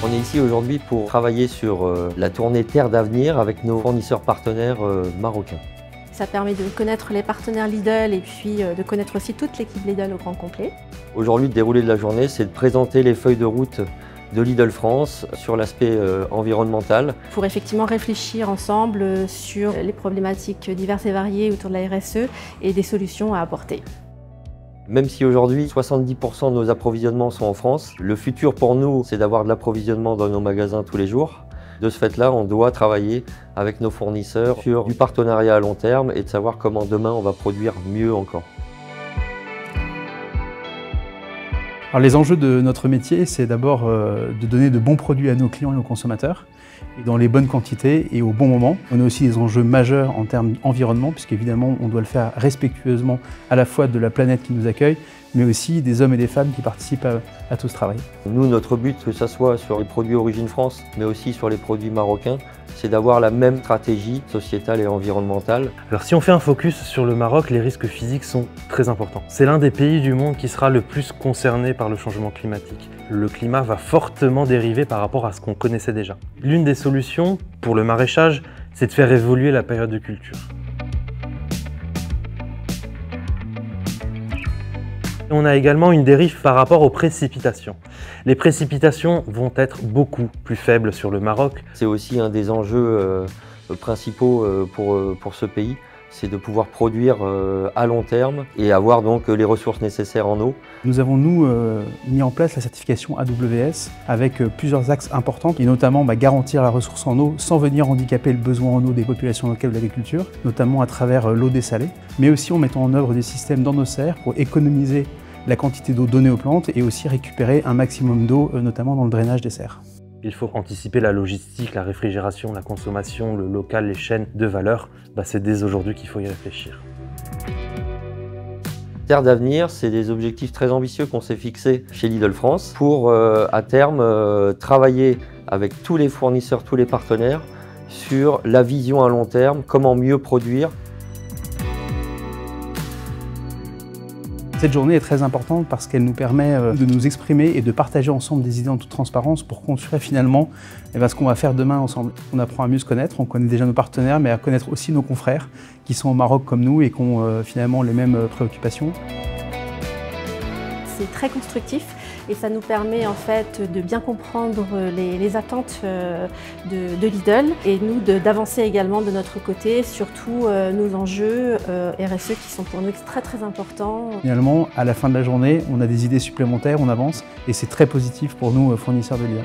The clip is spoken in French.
On est ici aujourd'hui pour travailler sur la tournée Terre d'avenir avec nos fournisseurs partenaires marocains. Ça permet de connaître les partenaires Lidl et puis de connaître aussi toute l'équipe Lidl au grand complet. Aujourd'hui, le déroulé de la journée, c'est de présenter les feuilles de route de Lidl France sur l'aspect environnemental. Pour effectivement réfléchir ensemble sur les problématiques diverses et variées autour de la RSE et des solutions à apporter. Même si aujourd'hui 70% de nos approvisionnements sont en France, le futur pour nous, c'est d'avoir de l'approvisionnement dans nos magasins tous les jours. De ce fait-là, on doit travailler avec nos fournisseurs sur du partenariat à long terme et de savoir comment demain on va produire mieux encore. Alors les enjeux de notre métier, c'est d'abord de donner de bons produits à nos clients et aux consommateurs, et dans les bonnes quantités et au bon moment. On a aussi des enjeux majeurs en termes d'environnement, puisqu'évidemment on doit le faire respectueusement à la fois de la planète qui nous accueille, mais aussi des hommes et des femmes qui participent à tout ce travail. Nous, notre but, que ce soit sur les produits Origine France, mais aussi sur les produits marocains, c'est d'avoir la même stratégie sociétale et environnementale. Alors si on fait un focus sur le Maroc, les risques physiques sont très importants. C'est l'un des pays du monde qui sera le plus concerné par le changement climatique. Le climat va fortement dériver par rapport à ce qu'on connaissait déjà. L'une des solutions pour le maraîchage, c'est de faire évoluer la période de culture. On a également une dérive par rapport aux précipitations. Les précipitations vont être beaucoup plus faibles sur le Maroc. C'est aussi un des enjeux principaux pour ce pays, c'est de pouvoir produire à long terme et avoir donc les ressources nécessaires en eau. Nous avons mis en place la certification AWS avec plusieurs axes importants et notamment garantir la ressource en eau sans venir handicaper le besoin en eau des populations locales de l'agriculture, notamment à travers l'eau dessalée, mais aussi en mettant en œuvre des systèmes dans nos serres pour économiser la quantité d'eau donnée aux plantes et aussi récupérer un maximum d'eau, notamment dans le drainage des serres. Il faut anticiper la logistique, la réfrigération, la consommation, le local, les chaînes de valeur. C'est dès aujourd'hui qu'il faut y réfléchir. Terre d'avenir, c'est des objectifs très ambitieux qu'on s'est fixés chez Lidl France pour, à terme, travailler avec tous les fournisseurs, tous les partenaires sur la vision à long terme, comment mieux produire. Cette journée est très importante parce qu'elle nous permet de nous exprimer et de partager ensemble des idées en toute transparence pour construire finalement ce qu'on va faire demain ensemble. On apprend à mieux se connaître, on connaît déjà nos partenaires, mais à connaître aussi nos confrères qui sont au Maroc comme nous et qui ont finalement les mêmes préoccupations. C'est très constructif et ça nous permet en fait de bien comprendre les attentes de Lidl et nous d'avancer également de notre côté sur tous nos enjeux RSE qui sont pour nous très importants. Finalement, à la fin de la journée, on a des idées supplémentaires, on avance et c'est très positif pour nous, fournisseurs de Lidl.